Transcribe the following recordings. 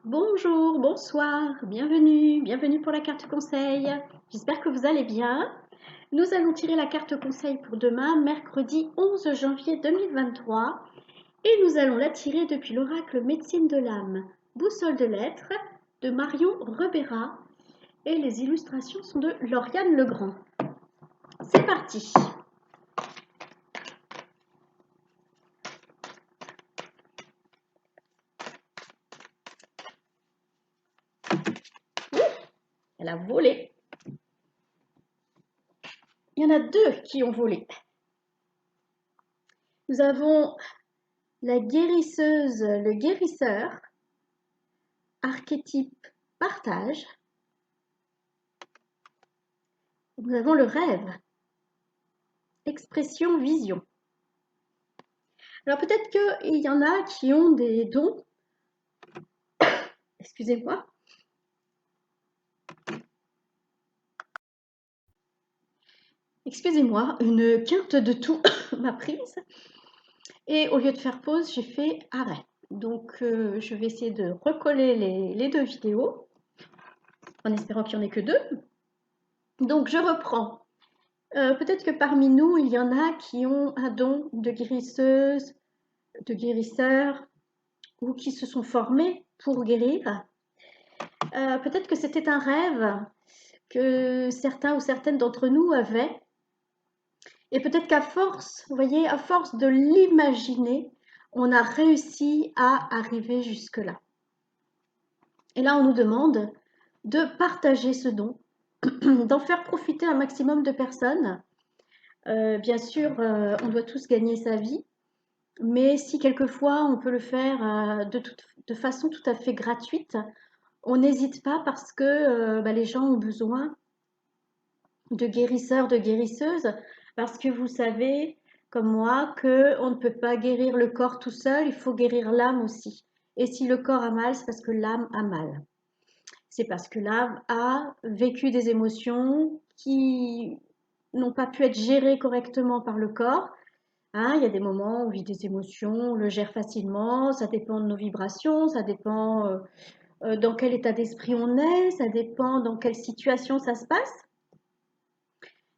Bonjour, bonsoir, bienvenue pour la carte conseil. J'espère que vous allez bien. Nous allons tirer la carte conseil pour demain, mercredi 11 janvier 2023. Et nous allons la tirer depuis l'oracle Médecine de l'âme, boussole de lettres de Marion Rebera. Et les illustrations sont de Lauriane Legrand. C'est parti. Elle a volé. Il y en a deux qui ont volé. Nous avons la guérisseuse, le guérisseur, archétype partage. Nous avons le rêve, expression, vision. Alors peut-être qu'il y en a qui ont des dons, excusez-moi, une quinte de tout m'a prise. Et au lieu de faire pause, j'ai fait arrêt. Donc je vais essayer de recoller les deux vidéos, en espérant qu'il n'y en ait que deux. Donc je reprends. Peut-être que parmi nous, il y en a qui ont un don de guérisseuse, de guérisseur, ou qui se sont formés pour guérir. Peut-être que c'était un rêve que certains ou certaines d'entre nous avaient. Et peut-être qu'à force, vous voyez, à force de l'imaginer, on a réussi à arriver jusque-là. Et là, on nous demande de partager ce don, d'en faire profiter un maximum de personnes. Bien sûr, on doit tous gagner sa vie, mais si quelquefois on peut le faire de façon tout à fait gratuite, on n'hésite pas parce que les gens ont besoin de guérisseurs, de guérisseuses, parce que vous savez, comme moi, qu'on ne peut pas guérir le corps tout seul, il faut guérir l'âme aussi. Et si le corps a mal, c'est parce que l'âme a mal. C'est parce que l'âme a vécu des émotions qui n'ont pas pu être gérées correctement par le corps. Hein, il y a des moments où on vit des émotions, on le gère facilement, ça dépend de nos vibrations, ça dépend dans quel état d'esprit on est, ça dépend dans quelle situation ça se passe.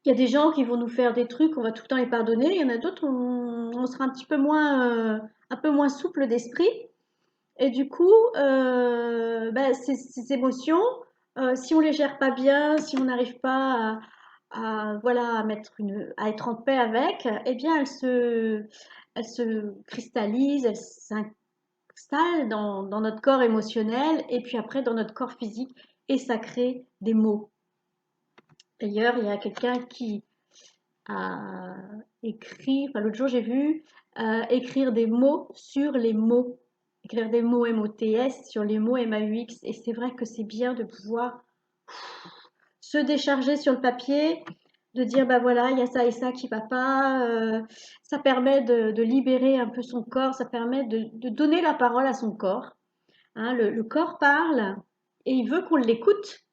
Il y a des gens qui vont nous faire des trucs, on va tout le temps les pardonner. Il y en a d'autres, on sera un peu moins souple d'esprit. Et du coup, ces émotions, si on les gère pas bien, si on n'arrive pas voilà, à être en paix avec, eh bien, elles se cristallisent, elles s'installent dans notre corps émotionnel et puis après dans notre corps physique et ça crée des maux. D'ailleurs, il y a quelqu'un qui à écrire. Enfin, l'autre jour, j'ai vu écrire des mots sur les mots. Écrire des mots MOTS sur les mots MAUX. Et c'est vrai que c'est bien de pouvoir se décharger sur le papier, de dire, bah voilà, il y a ça et ça qui va pas. Ça permet de libérer un peu son corps, ça permet de donner la parole à son corps. Hein, le corps parle et il veut qu'on l'écoute.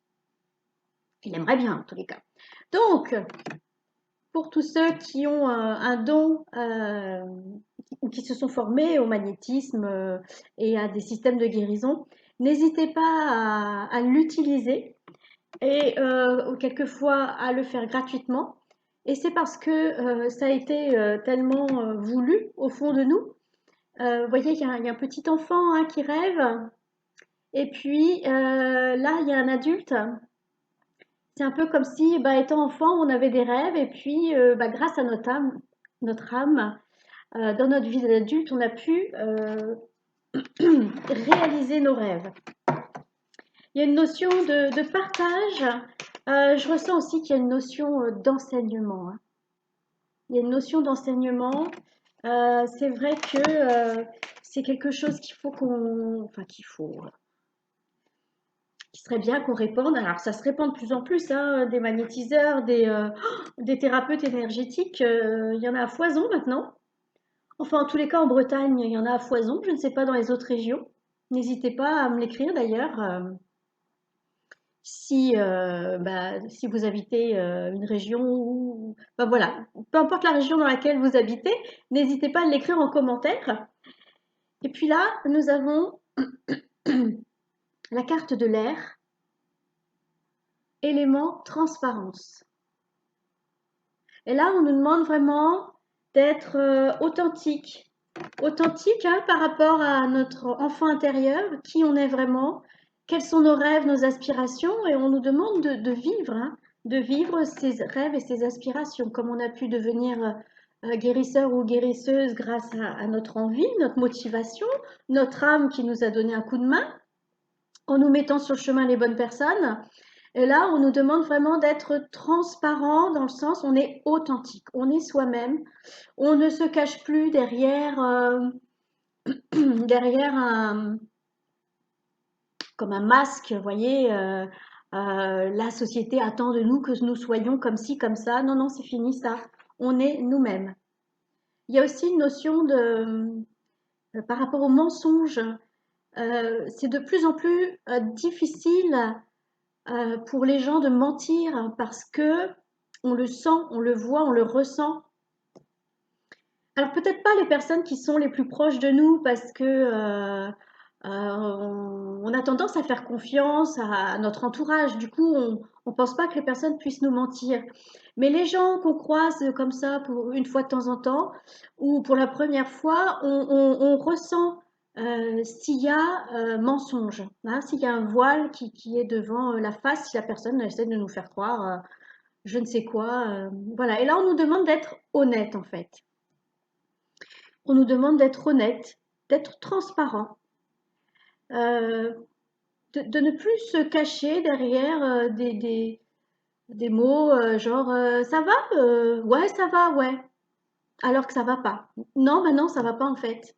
Il aimerait bien, en tous les cas. Donc, pour tous ceux qui ont un don ou qui se sont formés au magnétisme et à des systèmes de guérison, n'hésitez pas à l'utiliser et quelquefois à le faire gratuitement. Et c'est parce que ça a été tellement voulu au fond de nous. Vous voyez, il y a un petit enfant hein, qui rêve, et puis là, il y a un adulte. C'est un peu comme si, étant enfant, on avait des rêves et puis, grâce à notre âme, dans notre vie d'adulte, on a pu réaliser nos rêves. Il y a une notion de partage. Je ressens aussi qu'il y a une notion d'enseignement. Hein. Il y a une notion d'enseignement. C'est vrai que c'est quelque chose qu'il faut qui serait bien qu'on répande. Alors, ça se répand de plus en plus, hein, des magnétiseurs, des thérapeutes énergétiques. Il y en a à foison maintenant. Enfin, en tous les cas, en Bretagne, il y en a à foison. Je ne sais pas dans les autres régions. N'hésitez pas à me l'écrire d'ailleurs. Si vous habitez une région où, voilà, peu importe la région dans laquelle vous habitez, n'hésitez pas à l'écrire en commentaire. Et puis là, nous avons la carte de l'air, élément transparence. Et là, on nous demande vraiment d'être authentique. Authentique hein, par rapport à notre enfant intérieur, qui on est vraiment, quels sont nos rêves, nos aspirations, et on nous demande de vivre, hein, de vivre ses rêves et ses aspirations, comme on a pu devenir guérisseur ou guérisseuse grâce à notre envie, notre motivation, notre âme qui nous a donné un coup de main, en nous mettant sur le chemin les bonnes personnes. Et là, on nous demande vraiment d'être transparent dans le sens on est authentique, on est soi-même, on ne se cache plus derrière comme un masque, vous voyez, la société attend de nous que nous soyons comme ci, comme ça. Non, non, c'est fini ça. On est nous-mêmes. Il y a aussi une notion par rapport au mensonge, c'est de plus en plus difficile pour les gens de mentir parce que on le sent, on le voit, on le ressent. Alors peut-être pas les personnes qui sont les plus proches de nous parce que on a tendance à faire confiance à notre entourage. Du coup, on ne pense pas que les personnes puissent nous mentir. Mais les gens qu'on croise comme ça pour une fois de temps en temps ou pour la première fois, on ressent s'il y a mensonge, hein, s'il y a un voile qui est devant la face, si la personne essaie de nous faire croire je ne sais quoi. Voilà. Et là, on nous demande d'être honnête en fait. On nous demande d'être honnête, d'être transparent, euh, de ne plus se cacher derrière des mots genre ça va ouais, ça va, ouais. Alors que ça va pas. Non, bah non, ça va pas en fait.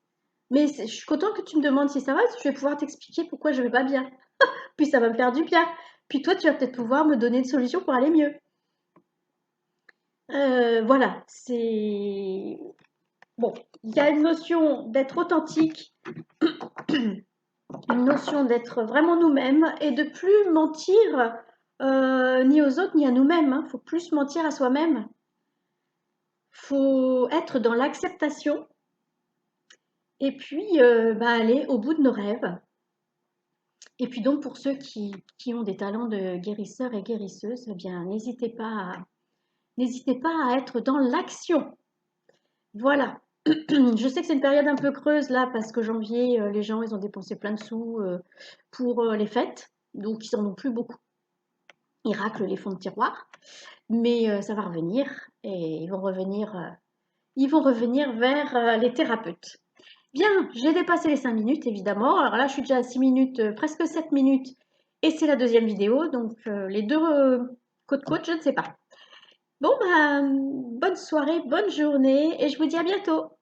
Mais je suis contente que tu me demandes si ça va, parce que je vais pouvoir t'expliquer pourquoi je vais pas bien. Puis ça va me faire du bien. Puis toi, tu vas peut-être pouvoir me donner une solution pour aller mieux. Voilà, c'est bon. Il y a une notion d'être authentique, une notion d'être vraiment nous-mêmes et de plus mentir ni aux autres ni à nous-mêmes. Hein. Faut plus mentir à soi-même. Faut être dans l'acceptation et puis bah, aller au bout de nos rêves. Et puis donc pour ceux qui ont des talents de guérisseurs et guérisseuses, eh bien n'hésitez pas à être dans l'action. Voilà. Je sais que c'est une période un peu creuse là parce que janvier, les gens ils ont dépensé plein de sous pour les fêtes, donc ils en ont plus beaucoup. Ils raclent les fonds de tiroir, mais ça va revenir et ils vont revenir vers les thérapeutes. Bien, j'ai dépassé les 5 minutes évidemment. Alors là, je suis déjà à 6 minutes, presque 7 minutes et c'est la deuxième vidéo, donc les deux côte-côte, je ne sais pas. Bon, bah, bonne soirée, bonne journée et je vous dis à bientôt.